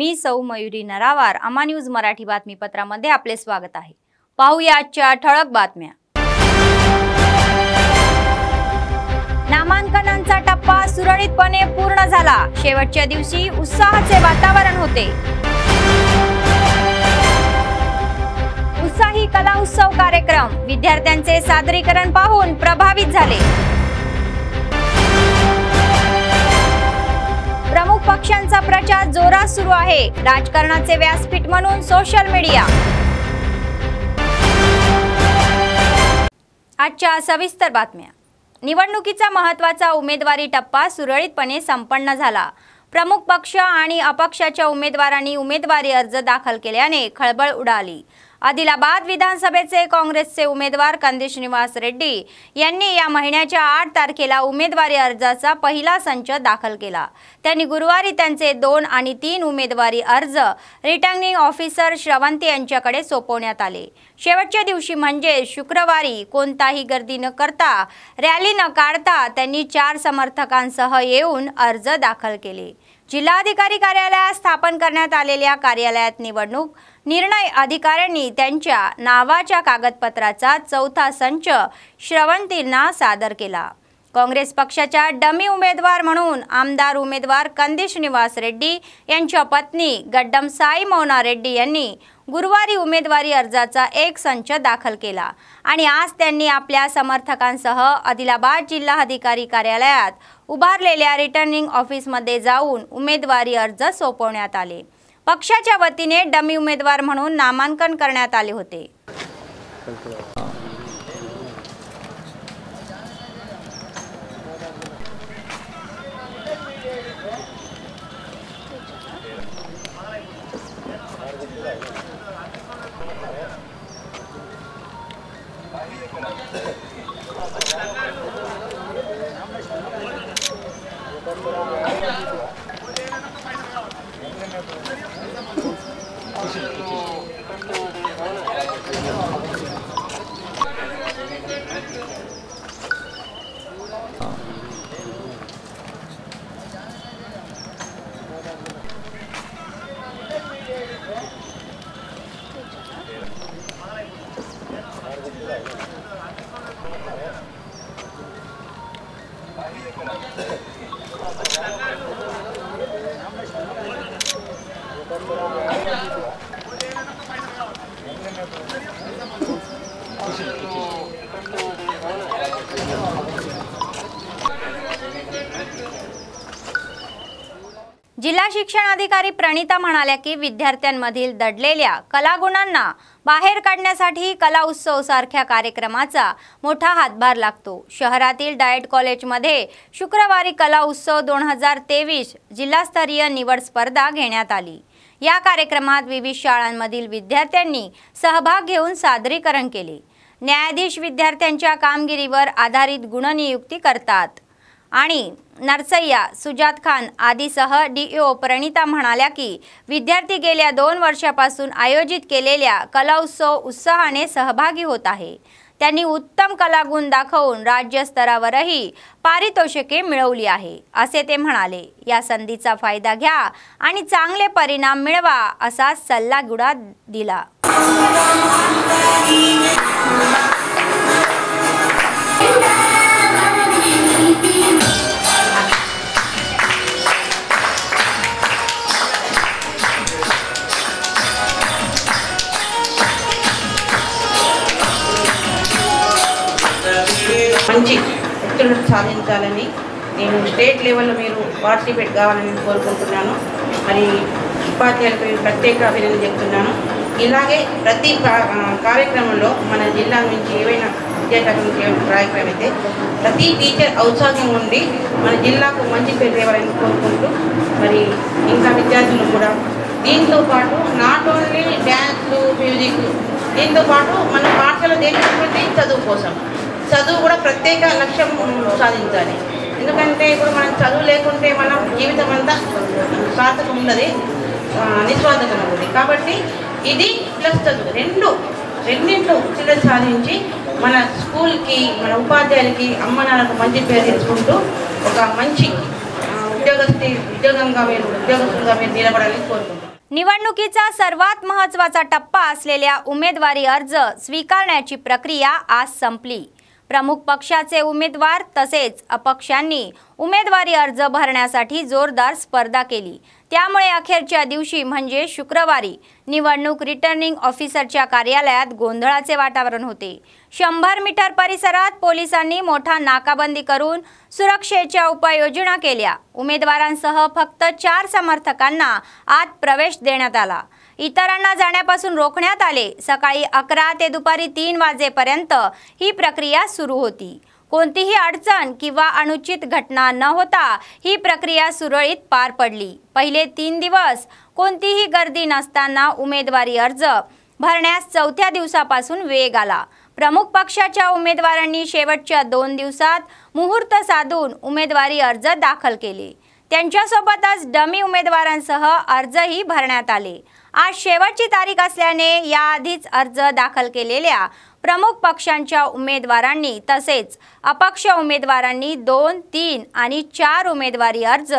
मी सौ मयुरी नरावार, अमा न्यूज मराठी बातमीपत्रामध्ये आपले स्वागत आहे। पाहूया आजच्या ठळक बातम्या। नामांकनांचा टप्पा सुरळीतपणे पूर्ण झाला। शेवटच्या दिवशी उत्साहाचे वातावरण होते। उत्साही कला उत्सव कार्यक्रम, विद्यार्थ्यांचे सादरीकरण पाहून प्रभावित झाले। प्रमुख पक्षांचा प्रचार जोरात सुरू आहे। राजकारणाचे व्यासपीठ म्हणून सोशल मीडिया। आजच्या सविस्तर बातम्या। निवडणुकीचा महत्त्वाचा उमेदवारी टप्पा सुरळीतपणे संपन्न झाला। प्रमुख पक्ष आणि अपक्षाच्या उमेदवारांनी उमेदवारी अर्ज दाखल केल्याने खळबळ उडाली। आदिलाबाद विधानसभेचे काँग्रेसचे उमेदवार कंदी श्रीनिवास रेड्डी यांनी या महिन्याच्या 8 तारखेला उमेदवारी अर्जाचा पहिला संच दाखल केला। त्यांनी गुरुवारी त्यांचे 2 आणि 3 उमेदवारी अर्ज रिटर्निंग ऑफिसर श्रवंती यांच्याकडे सोपवण्यात आले। शेवटच्या दिवशी म्हणजे शुक्रवारी कोणताही गर्दी न करता, रॅली न काढता त्यांनी 4 समर्थकांसह येऊन अर्ज दाखल केले। जिल्हाधिकारी कार्यालयात स्थापन करण्यात आलेल्या कार्यालयात निवडणूक निर्णय अधिकाऱ्यांनी त्यांच्या नावाच्या कागदपत्राचा 4था संच श्रवंतींना सादर केला। काँग्रेस पक्षाच्या डमी उमेदवार म्हणून आमदार उमेदवार कंदी श्रीनिवास रेड्डी यांच्या पत्नी गड्डम साई मौना रेड्डी यांनी गुरुवारी उमेदवारी अर्जाचा एक संच दाखल केला आणि आज त्यांनी आपल्या समर्थकांसह आदिलाबाद जिल्हाधिकारी कार्यालयात उभारलेल्या रिटर्निंग ऑफिसमध्ये जाऊन उमेदवारी अर्ज सोपवण्यात आले। पक्षाच्या वतीने डमी उमेदवार म्हणून नामांकन करण्यात आले होते। जिल्हा शिक्षण अधिकारी प्रणिता म्हणाल्या की विद्यार्थ्यांमधील दडलेल्या कलागुणांना बाहेर काढण्यासाठी कला उत्सव सारख्या कार्यक्रमाचा मोठा हातभार लागतो। शहरातील डाएट कॉलेजमध्ये शुक्रवारी कला उत्सव 2023 जिल्हास्तरीय निवड स्पर्धा घेण्यात आली। या कार्यक्रमात विविध शाळांमधील विद्यार्थ्यांनी सहभाग घेऊन सादरीकरण केले। न्यायाधीश विद्यार्थ्यांच्या कामगिरीवर आधारित गुणनियुक्ती करतात आणि नरसय्या, सुजात खान आदीसह डीओ प्रणिता म्हणाल्या की विद्यार्थी गेल्या 2 वर्षापासून आयोजित केलेल्या कला उत्सव उत्साहाने सहभागी होत आहे। त्यांनी उत्तम कलागुण दाखवून राज्य स्तरावरही पारितोषिके मिळवली आहे असे ते म्हणाले। या संधीचा फायदा घ्या आणि चांगले परिणाम मिळवा असा सल्ला दिला। మంచి ఉత్తీర్ణత సాధించాలని నేను స్టేట్ లెవెల్లో మీరు పార్టిసిపేట్ కావాలని కోరుకుంటున్నాను। మరి ఉపాధ్యాయులకు ప్రత్యేక అభినందన చెప్తున్నాను। ఇలాగే ప్రతి కార్యక్రమంలో మన జిల్లా నుంచి ఏవైనా విద్యాశాఖ నుంచి కార్యక్రమం అయితే ప్రతి టీచర్ ఔత్సాహంగా ఉండి మన జిల్లాకు మంచి పేరు తేవాలని కోరుకుంటూ మరి ఇంకా విద్యార్థులు కూడా దీంతో పాటు నాట్ ఓన్లీ డ్యాన్స్, మ్యూజిక్, దీంతో పాటు మన పాఠశాల దేనికంటే చదువు కోసం చదువు కూడా ప్రత్యేక లక్ష్యం సాధించాలి। ఎందుకంటే ఇప్పుడు మనం చదువు లేకుంటే మనం జీవితం అంతా సార్థకం ఉండదు, నిస్వార్థకం ఉంటుంది। కాబట్టి ఇది ప్లస్ చదువు రెండింటిలో ఉత్తీర్ణత సాధించి మన స్కూల్కి, మన ఉపాధ్యాయులకి, అమ్మ నాన్నకు మంచి పేరు తెచ్చుకుంటూ ఒక మంచి ఉద్యోగస్తులుగా మీరు నిలబడాలని కోరుకుంటున్నాను। निवडणुकीचा सर्वात महत्त्वाचा टप्पा असलेल्या उमेदवारी अर्ज स्वीकारण्याची प्रक्रिया आज संपली। प्रमुख पक्षाचे उमेदवार तसेच अपक्षांनी उमेदवारी अर्ज भरण्यासाठी जोरदार स्पर्धा केली। त्यामुळे अखेरच्या दिवशी म्हणजे शुक्रवारी निवडणूक रिटर्निंग ऑफिसरच्या कार्यालयात गोंधळाचे वातावरण होते। 100 मीटर परिसरात पोलिसांनी मोठा नाकाबंदी करून सुरक्षेच्या उपाययोजना केल्या। उमेदवारांसह फक्त 4 समर्थकांना आत प्रवेश देण्यात आला। इतरांना जाण्यापासून रोखण्यात आले। सकाळी 11 ते दुपारी 3 वाजेपर्यंत ही प्रक्रिया सुरू होती। कोणतीही अडचण किंवा अनुचित घटना न होता ही प्रक्रिया सुरळीत पार पडली। पहिले 3 दिवस कोणतीही गर्दी नसताना उमेदवारी अर्ज भरण्यास चौथ्या दिवसापासून वेग आला। प्रमुख पक्षाच्या उमेदवारांनी शेवटच्या 2 दिवसात मुहूर्त साधून उमेदवारी अर्ज दाखल केले। त्यांच्यासोबतच डमी उमेदवारांसह अर्जही भरण्यात आले। आज शेवटची तारीख असल्याने याआधीच अर्ज दाखल केलेल्या प्रमुख पक्षांच्या उमेदवारांनी तसेच अपक्ष उमेदवारांनी 2, 3 आणि 4 उमेदवारी अर्ज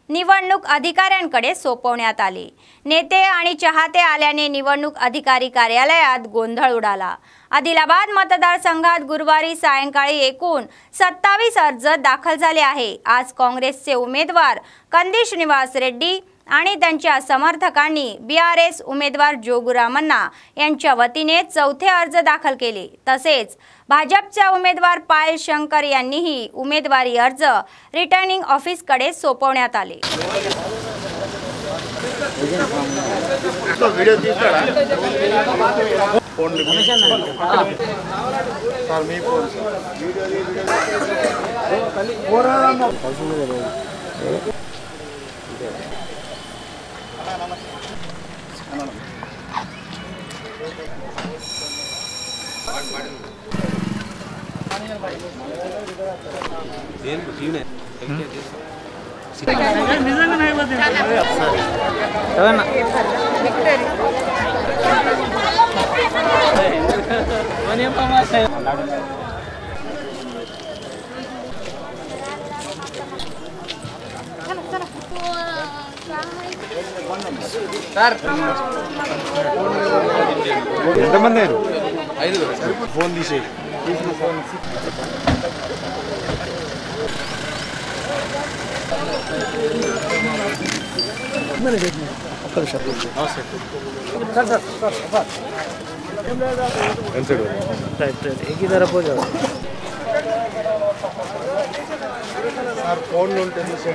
निवडणूक अधिकाऱ्यांकडे सोपवण्यात आले। नेते आणि चाहते आल्याने निवडणूक अधिकारी कार्यालयात गोंधळ उडाला। आदिलाबाद मतदारसंघात गुरुवारी सायंकाळी एकूण 27 अर्ज दाखल झाले आहे। आज काँग्रेसचे उमेदवार कंदी श्रीनिवास रेड्डी आणि त्यांच्या समर्थकांनी BRS उमेदवार जोगुरामन्ना यांच्या वतीने चौथे अर्ज दाखल केले। तसेच भाजपच्या उमेदवार पायल शंकर यांनीही उमेदवारी अर्ज रिटर्निंग ऑफिसकडे सोपवण्यात आले। ఎంతమంది ఫోన్ తీసి ఫోన్ ఉంటుంది।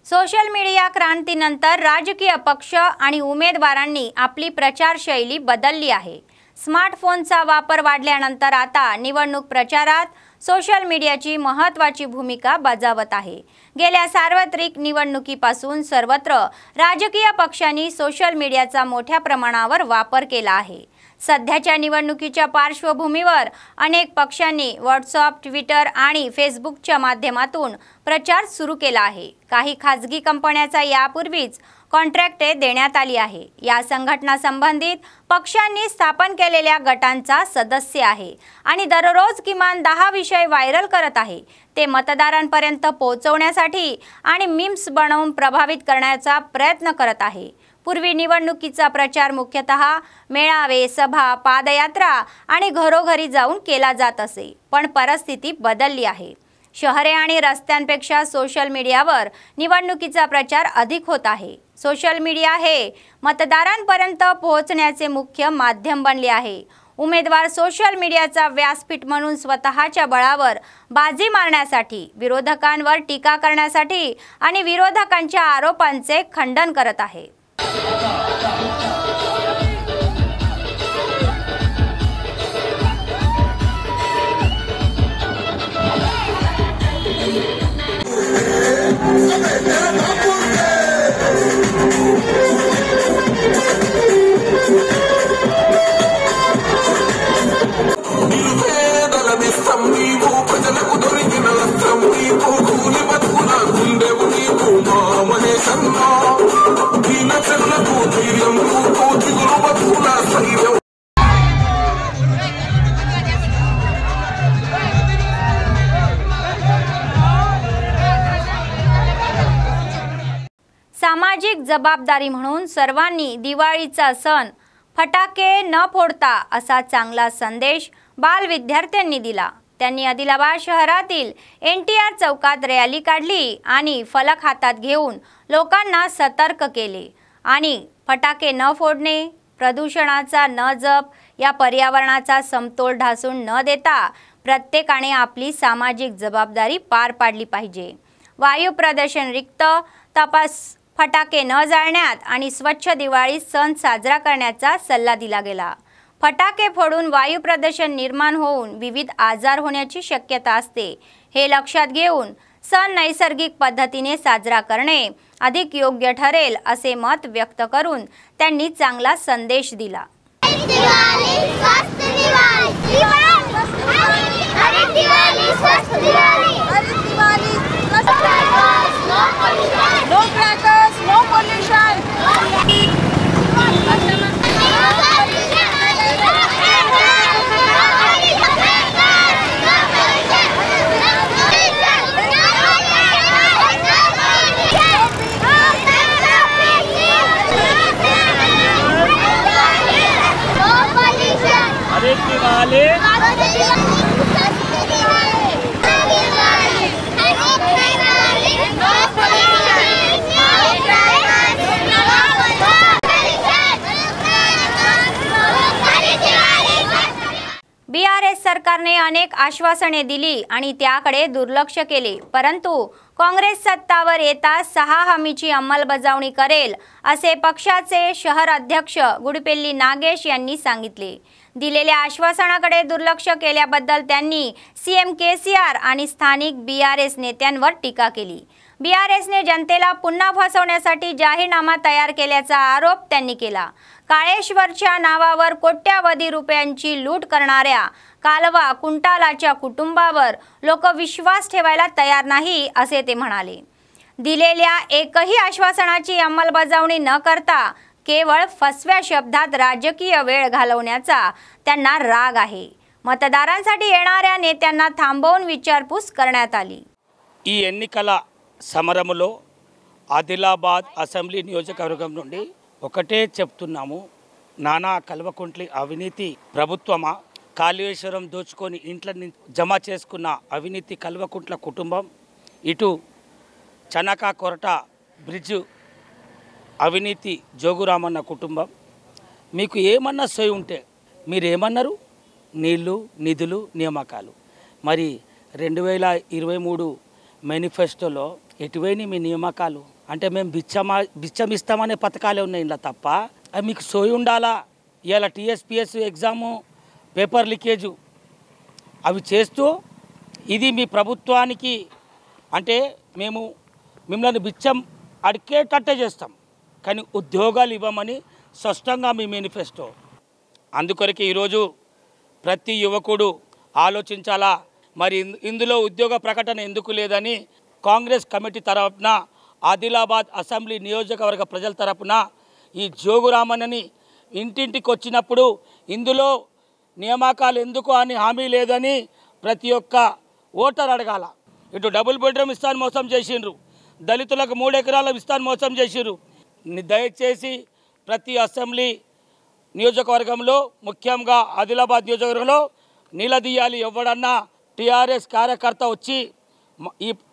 सोशल मीडिया क्रांतीनंतर राजकीय पक्ष आणि उमेदवारांनी आपली प्रचार शैली बदलली आहे। स्मार्टफोनचा वापर वाढल्यानंतर आता निवडणूक प्रचारात सोशल मीडियाची महत्त्वाची भूमिका बजावत आहे। गेल्या सार्वत्रिक निवडणुकीपासून सर्वत्र राजकीय पक्षांनी सोशल मीडियाचा मोठ्या प्रमाणावर वापर केला आहे। सध्याच्या निवडणुकीच्या पार्श्वभूमीवर अनेक पक्षांनी व्हॉट्सअप, ट्विटर आणि फेसबुकच्या माध्यमातून प्रचार सुरू केला आहे। काही खाजगी कंपन्यांचा यापूर्वीच कॉन्ट्रॅक्ट देण्यात आली आहे। या संघटना संबंधित पक्षांनी स्थापन केलेल्या गटांचा सदस्य आहे आणि दररोज किमान 10 विषय व्हायरल करत आहे। ते मतदारांपर्यंत पोहोचवण्यासाठी आणि मीम्स बनवून प्रभावित करण्याचा प्रयत्न करत आहे। पूर्वी निवडणुकीचा प्रचार मुख्यतः मेळावे, सभा, पादयात्रा आणि घरोघरी जाऊन केला जात असे, पण परिस्थिती बदलली आहे। शहरे आणि रस्त्यांपेक्षा सोशल मीडियावर निवडणुकीचा प्रचार अधिक होत आहे। सोशल मीडिया हे मतदारांपर्यंत पोहोचण्याचे मुख्य माध्यम बनले आहे। उमेदवार सोशल मीडियाचा व्यासपीठ म्हणून स्वतःच्या बळावर बाजी मारण्यासाठी, विरोधकांवर टीका करण्यासाठी आणि विरोधकांच्या आरोपांचे खंडन करत आहे। Dina जबाबदारी म्हणून सर्वांनी दिवाळीचा सण फटाके न फोडता असा चांगला संदेश बाल विद्यार्थ्यांनी दिला। त्यांनी आदिलाबाद शहरातील NTR चौकात रॅली काढली आणि फलक हातात घेऊन लोकांना सतर्क केले आणि फटाके न फोडणे, प्रदूषणाचा न जप, या पर्यावरणाचा समतोल ढासून न देता प्रत्येकाने आपली सामाजिक जबाबदारी पार पाडली पाहिजे। वायू प्रदूषण रिक्त तपास, फटाके न जाळण्यात आणि स्वच्छ दिवाळी सण साजरा करण्याचा सल्ला दिला गेला। फटाके फोडून वायू प्रदूषण निर्माण होऊन विविध आजार होण्याची शक्यता असते। हे लक्षात घेऊन सण नैसर्गिक पद्धतीने साजरा करणे अधिक योग्य ठरेल असे मत व्यक्त करून त्यांनी चांगला संदेश दिला। BRS सरकारने अनेक आश्वासने दिली आणि त्याकडे दुर्लक्ष केले, परंतु काँग्रेस सत्तावर येताच 6 हमीची अंमलबजावणी करेल असे पक्षाचे शहर अध्यक्ष गुडपेल्ली नागेश यांनी सांगितले। दिलेल्या आश्वासनाकडे दुर्लक्ष केल्याबद्दल त्यांनी CM KCR आणि स्थानिक BRS नेत्यांवर टीका केली। BRSने जनतेला पुन्हा फसवण्यासाठी जाहीरनामा तयार केल्याचा आरोप त्यांनी केला। काळेश्वरच्या नावावर कोट्यावधी रुपयांची लूट करणाऱ्या कालवा कुंटालाच्या कुटुंबावर लोक विश्वास ठेवायला तयार नाही असे ते म्हणाले। दिलेल्या एकही आश्वासनाची अंमलबजावणी न करता केवळ फसव्या शब्दात राजकीय वेळ घालवण्याचा त्यांना राग आहे। मतदारांसाठी येणाऱ्या नेत्यांना थांबवून विचारपूस करण्यात आली। ఈ ఎన్నికల సమరములో ఆదిలాబాద్ అసెంబ్లీ నియోజకవర్గం నుండి ఒకటే చెప్తున్నాము, నానా కల్వకుంట్లి అవినీతి ప్రభుత్వమా, కాళేశ్వరం దోచుకొని ఇంట్ల జమ చేసుకున్న అవినీతి కల్వకుంట్ల కుటుంబం, ఇటు చనకా కొరట బ్రిడ్జ్ అవినీతి జోగురామన్న కుటుంబం, మీకు ఏమన్నా సోయి ఉంటే మీరు ఏమన్నారు? నీళ్లు, నిధులు, నియామకాలు. మరి 2023 మేనిఫెస్టోలో ఎటువైనా మీ నియామకాలు అంటే మేము బిచ్చమిస్తామనే పథకాలే ఉన్నాయి ఇలా తప్ప అవి మీకు సోయి ఉండాలా? ఇవాళ TSPS ఎగ్జాము పేపర్ లీకేజు అవి చేస్తూ ఇది మీ ప్రభుత్వానికి అంటే మేము మిమ్మల్ని బిచ్చం అడిగేటట్టే చేస్తాం, కానీ ఉద్యోగాలు ఇవ్వమని స్పష్టంగా మీ మేనిఫెస్టో. అందుకొరకే ఈరోజు ప్రతి యువకుడు ఆలోచించాలా, మరి ఇందులో ఉద్యోగ ప్రకటన ఎందుకు లేదని కాంగ్రెస్ కమిటీ తరపున ఆదిలాబాద్ అసెంబ్లీ నియోజకవర్గ ప్రజల తరపున ఈ జోగురామన్నని ఇంటింటికి వచ్చినప్పుడు ఇందులో నియామకాలు ఎందుకు అని హామీ లేదని ప్రతి ఒక్క ఓటర్ అడగాల। ఇటు డబుల్ బెడ్రూమ్ ఇస్తాను మోసం చేసిండ్రు, దళితులకు 3 ఎకరాల ఇస్తాను మోసం చేసిండ్రు। దయచేసి ప్రతి అసెంబ్లీ నియోజకవర్గంలో ముఖ్యంగా ఆదిలాబాద్ నియోజకవర్గంలో నిలదీయాలి। ఎవడన్నా TRS కార్యకర్త వచ్చి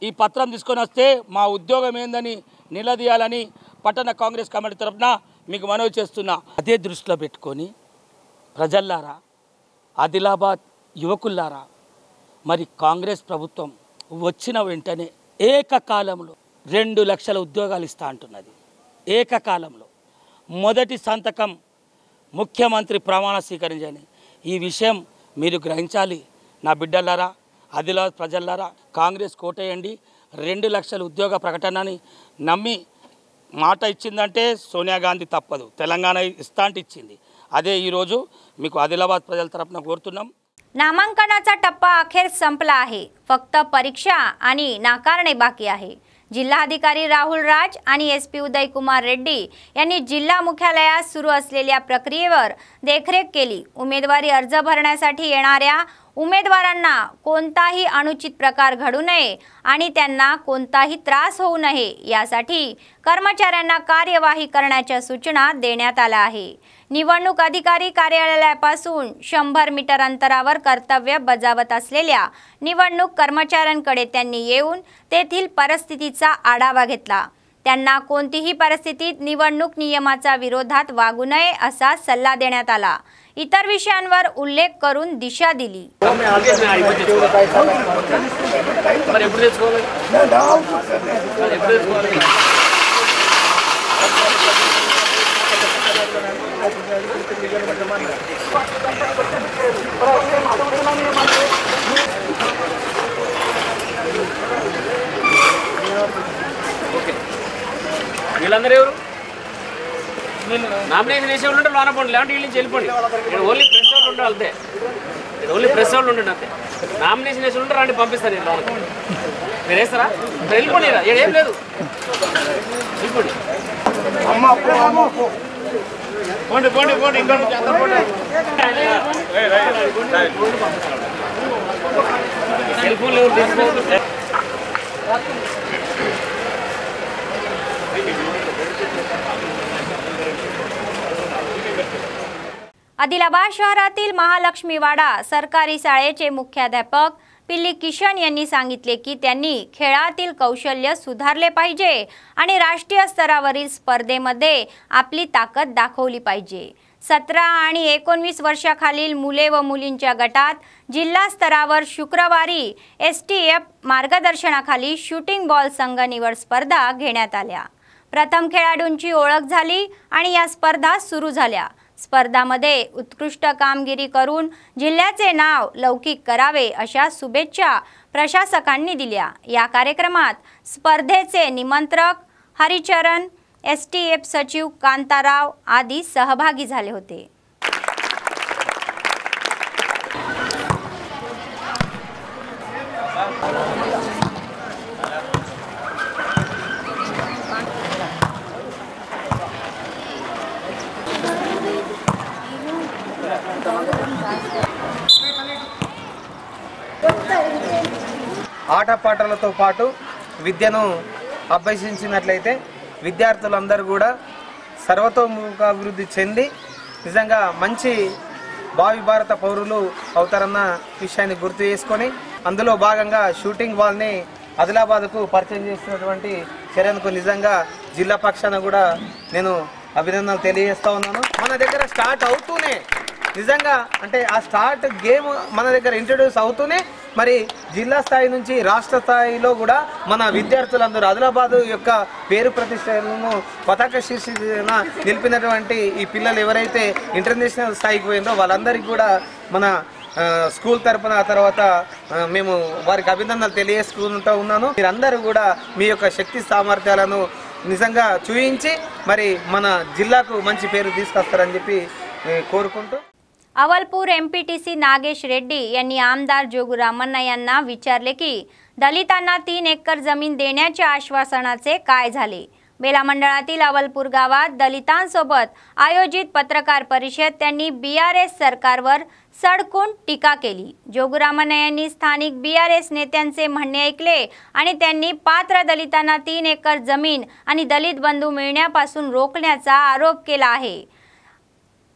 ఈ పత్రం తీసుకొని వస్తే మా ఉద్యోగం ఏందని నిలదీయాలని పట్టణ కాంగ్రెస్ కమిటీ తరఫున మీకు మనవి చేస్తున్నా। అదే దృష్టిలో పెట్టుకొని ప్రజల్లారా, ఆదిలాబాద్ యువకుల్లారా, మరి కాంగ్రెస్ ప్రభుత్వం వచ్చిన వెంటనే ఏకకాలంలో 2 లక్షల ఉద్యోగాలు ఇస్తా అంటున్నది। ఏకకాలంలో మొదటి సంతకం ముఖ్యమంత్రి ప్రమాణ స్వీకరించని ఈ విషయం మీరు గ్రహించాలి। నా బిడ్డలారా, ఆదిలాబాద్ ప్రజలారా, కాంగ్రెస్ కోటేయండి। 2 లక్షల ఉద్యోగ ప్రకటనని నమ్మి మాట ఇచ్చిందంటే సోనియా గాంధీ తప్పదు, తెలంగాణ ఇస్తా అంటే ఇచ్చింది। అదే ఈరోజు మీకు ఆదిలాబాద్ ప్రజల తరపున కోరుతున్నాం। नामांकनाचा टप्पा अखेर संपला आहे, फक्त परीक्षा आणि नाकारणे बाकी आहे। जिल्हाधिकारी राहुल राज आणि एसपी उदय कुमार रेड्डी यांनी जिल्हा मुख्यालयात सुरू असलेल्या प्रक्रियेवर देखरेख केली। उमेदवारी अर्ज भरण्यासाठी येणाऱ्या उमेदवारांना कोणताही अनुचित प्रकार घडू नये आणि त्यांना कोणताही त्रास होऊ नये यासाठी कर्मचाऱ्यांना कार्यवाही करण्याच्या सूचना देण्यात आल्या आहे। निवडणूक अधिकारी कार्यालयापासून 100 मीटर अंतरावर कर्तव्य बजावत असलेल्या निवडणूक कर्मचाऱ्यांकडे त्यांनी येऊन तेथील परिस्थितीचा आढावा घेतला। त्यांना कोणतीही परिस्थितीत निवडणूक नियमाच्या विरोधात वागू नये असा सल्ला देण्यात आला। इतर विषयांवर उल्लेख करून दिशा दिली। వీళ్ళందరూ ఎవరు నామినేషన్ చేసే వాళ్ళు ఉంటే లోన పండి లేదంటే వీళ్ళు వెళ్ళిపోండి। ఇక్కడ ఓన్లీ ప్రెస్ వాళ్ళు ఉండాలి అంతే, ఇక్కడ ఓన్లీ ప్రెస్ వాళ్ళు ఉండండి అంతే। నామినేషన్ చేసి ఉంటే రండి పంపిస్తాను నేను లోనకి, మీరు వేస్తారా? వెళ్ళిపోండి, ఏం లేదు వెళ్ళిపోండి। పోండి పోండి పోండి ఇంకా సెల్ ఫోన్లు ఎవరు తీసుకోవద్దు। आदिलाबाद शहरातील महालक्ष्मीवाडा सरकारी शाळेचे मुख्याध्यापक पिल्ली किशन यांनी सांगितले की त्यांनी खेळातील कौशल्य सुधारले पाहिजे आणि राष्ट्रीय स्तरावरील स्पर्धेमध्ये आपली ताकद दाखवली पाहिजे। 17 आणि 19 वर्षाखालील मुले व मुलींच्या गटात जिल्हा स्तरावर शुक्रवारी STF मार्गदर्शनाखाली शूटिंग बॉल संघ निवड स्पर्धा घेण्यात आल्या। प्रथम खेळाडूंची ओळख झाली आणि या स्पर्धा सुरू झाल्या। स्पर्धामध्ये उत्कृष्ट कामगिरी करून जिल्ह्याचे नाव लौकिक करावे अशा शुभेच्छा प्रशासकांनी दिल्या। या कार्यक्रमात स्पर्धेचे निमंत्रक हरिचरण, STF सचिव कांताराव आदी सहभागी झाले होते। ఆటపాటలతో పాటు విద్యను అభ్యసించినట్లయితే విద్యార్థులందరూ కూడా సర్వతోముఖాభివృద్ధి చెంది నిజంగా మంచి భావి భారత పౌరులు అవుతారన్న విషయాన్ని గుర్తు చేసుకొని అందులో భాగంగా షూటింగ్ బాల్ని ఆదిలాబాద్కు పరిచయం చేసినటువంటి చరణ్కు నిజంగా జిల్లా పక్షాన కూడా నేను అభినందనలు తెలియజేస్తా ఉన్నాను। మన దగ్గర స్టార్ట్ అవుతూనే నిజంగా అంటే ఆ స్టార్ట్ గేమ్ మన దగ్గర ఇంట్రడ్యూస్ అవుతూనే మరి జిల్లా స్థాయి నుంచి రాష్ట్ర స్థాయిలో కూడా మన విద్యార్థులందరూ ఆదిలాబాద్ యొక్క పేరు ప్రతిష్టలను పతాక శీర్షికన నిలిపినటువంటి ఈ పిల్లలు ఎవరైతే ఇంటర్నేషనల్ స్థాయికి పోయిందో వాళ్ళందరికీ కూడా మన స్కూల్ తరపున తర్వాత మేము వారికి అభినందనలు తెలియజేసుకుంటూ ఉన్నాను। మీరందరూ కూడా మీ యొక్క శక్తి సామర్థ్యాలను నిజంగా చూయించి మరి మన జిల్లాకు మంచి పేరు తీసుకొస్తారని చెప్పి కోరుకుంటూ अवलपूर MPTC नागेश रेड्डी यांनी आमदार जोगुरामण्णा यांना विचारले की दलितांना 3 एकर जमीन देण्याच्या आश्वासनाचे काय झाले। बेला मंडळातील अवलपूर गावात दलितांसोबत आयोजित पत्रकार परिषद त्यांनी BRS सरकारवर सडकून टीका केली। जोगुरामण्णा यांनी स्थानिक BRS नेत्यांचे म्हणणे ऐकले आणि त्यांनी पात्र दलितांना 3 एकर जमीन आणि दलित बंधू मिळण्यापासून रोखण्याचा आरोप केला आहे।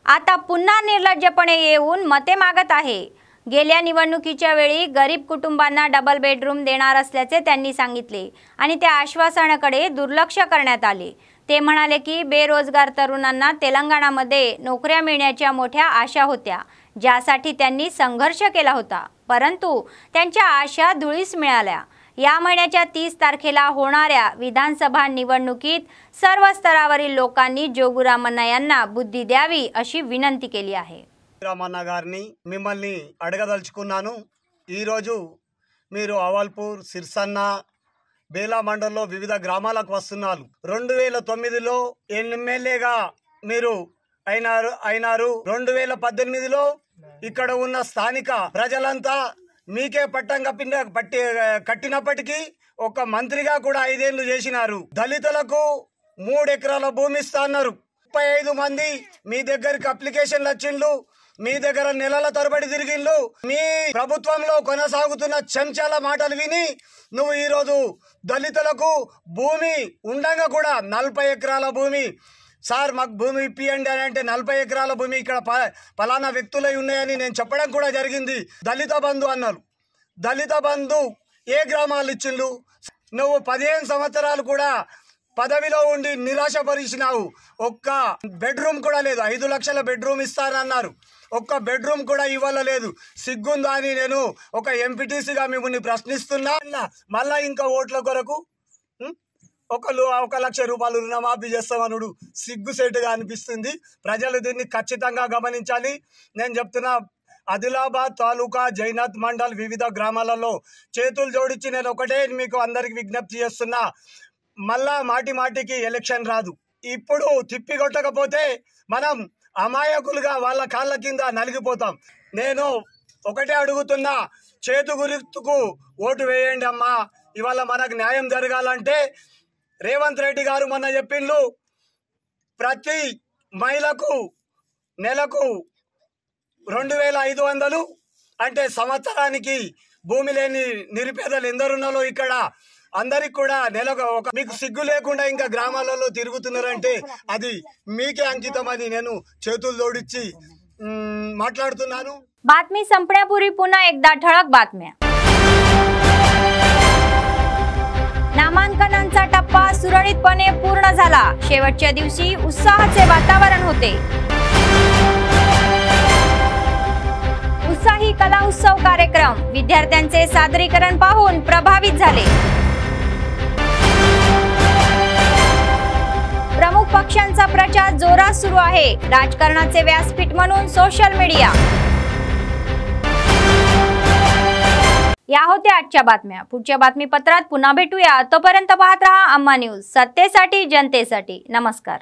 आता पुन्हा निर्लज्जपणे येऊन मते मागत आहे। गेल्या निवडणुकीच्या वेळी गरीब कुटुंबांना डबल बेडरूम देणार असल्याचे त्यांनी सांगितले आणि त्या आश्वासनाकडे दुर्लक्ष करण्यात आले। ते म्हणाले की बेरोजगार तरुणांना तेलंगणामध्ये नोकऱ्या मिळण्याच्या मोठ्या आशा होत्या, ज्यासाठी त्यांनी संघर्ष केला होता, परंतु त्यांच्या आशा धुळीस मिळाल्या। या महिन्याच्या 30 तारखेला होणाऱ्या विधानसभा निवडणुकीत सर्व स्तरावरील लोकांनी जोगुरामण्णा यांना बुद्धी द्यावी अशी विनंती केली आहे। రామన్న గారిని మిమ్మల్ని అడగదలుచుకున్నాను। ఈరోజు మీరు అవల్పూర్, సిర్సన్న, బేలా మండలంలో వివిధ గ్రామాలకు వస్తున్నారు। 2009లో ఎమ్మెల్యేగా మీరు అయినారు। 2018లో ఇక్కడ ఉన్న స్థానిక ప్రజలంతా మీకే పట్టం కట్టినప్పటికీ ఒక మంత్రిగా కూడా 5 ఏళ్లు చేసినారు. దళితులకు 3 ఎకరాల భూమి ఇస్తా అన్నారు. 35 మంది మీ దగ్గరికి అప్లికేషన్లు వచ్చిండ్లు, మీ దగ్గర నెలల తరబడి తిరిగిండ్లు. మీ ప్రభుత్వంలో కొనసాగుతున్న చెంచాల మాటలు విని నువ్వు ఈరోజు దళితులకు భూమి ఉండగా కూడా 40 ఎకరాల భూమి సార్ మాకు భూమి ఇప్పియండి అని అంటే 40 ఎకరాల భూమి ఇక్కడ పలానా వ్యక్తులై ఉన్నాయని నేను చెప్పడం కూడా జరిగింది. దళిత బంధు అన్నారు. దళిత బంధు ఏ గ్రామాలు ఇచ్చిండ్రు? నువ్వు 15 సంవత్సరాలు కూడా పదవిలో ఉండి నిరాశపరిచినావు. ఒక్క బెడ్రూమ్ కూడా లేదు. 5 లక్షల బెడ్రూమ్ ఇస్తానన్నారు. ఒక్క బెడ్రూమ్ కూడా ఇవ్వలేదు. సిగ్గుందా అని నేను ఒక ఎంపీటీసీగా మిమ్మల్ని ప్రశ్నిస్తున్నా. మళ్ళా ఇంకా ఓట్ల కొరకు 1 లక్ష రూపాయలు రుణమాఫీ చేస్తామనుడు సిగ్గుసేటుగా అనిపిస్తుంది. ప్రజలు దీన్ని ఖచ్చితంగా గమనించాలి. నేను చెప్తున్నా, ఆదిలాబాద్ తాలూకా జైనత్ మండల్ వివిధ గ్రామాలలో చేతులు జోడించి నేను ఒకటే మీకు అందరికి విజ్ఞప్తి చేస్తున్నా, మళ్ళా మాటికి ఎలక్షన్ రాదు. ఇప్పుడు తిప్పికొట్టకపోతే మనం అమాయకులుగా వాళ్ళ కాళ్ళ కింద నలిగిపోతాం. నేను ఒకటే అడుగుతున్నా, చేతు గుర్తుకు ఓటు వేయండి అమ్మా. ఇవాళ మనకు న్యాయం జరగాలంటే రేవంత్ రెడ్డి గారు మొన్న చెప్పిండ్రు, ప్రతి మహిళకు నెలకు 2500 అంటే సంవత్సరానికి భూమి లేని నిరుపేదలు ఎందరున్నారో ఇక్కడ అందరికి కూడా నెలకు మీకు సిగ్గు లేకుండా ఇంకా గ్రామాలలో తిరుగుతున్నారంటే అది మీకే అంకితం అని నేను చేతులు జోడించి माట్లాడుతున్నాను. बातमी संपण्यापूर्वी पुन्हा एकदा ठळक बातम्या. नामांकनांचा टप्पा सुरळीतपणे पूर्ण झाला. शेवटच्या दिवशी उत्साहाचे वातावरण होते. उत्साही कला उत्सव कार्यक्रम, विद्यार्थ्यांचे सादरीकरण पाहून प्रभावित झाले. प्रमुख पक्षांचा प्रचार जोरात सुरू आहे. राजकारणाचे व्यासपीठ म्हणून सोशल मीडिया. या होत्या आजच्या बातम्या. पुढच्या बातमीपत्रात पुन्हा भेटूया. तोपर्यंत पाहत रहा अम्मा न्यूज, सत्तेसाठी जनतेसाठी. नमस्कार.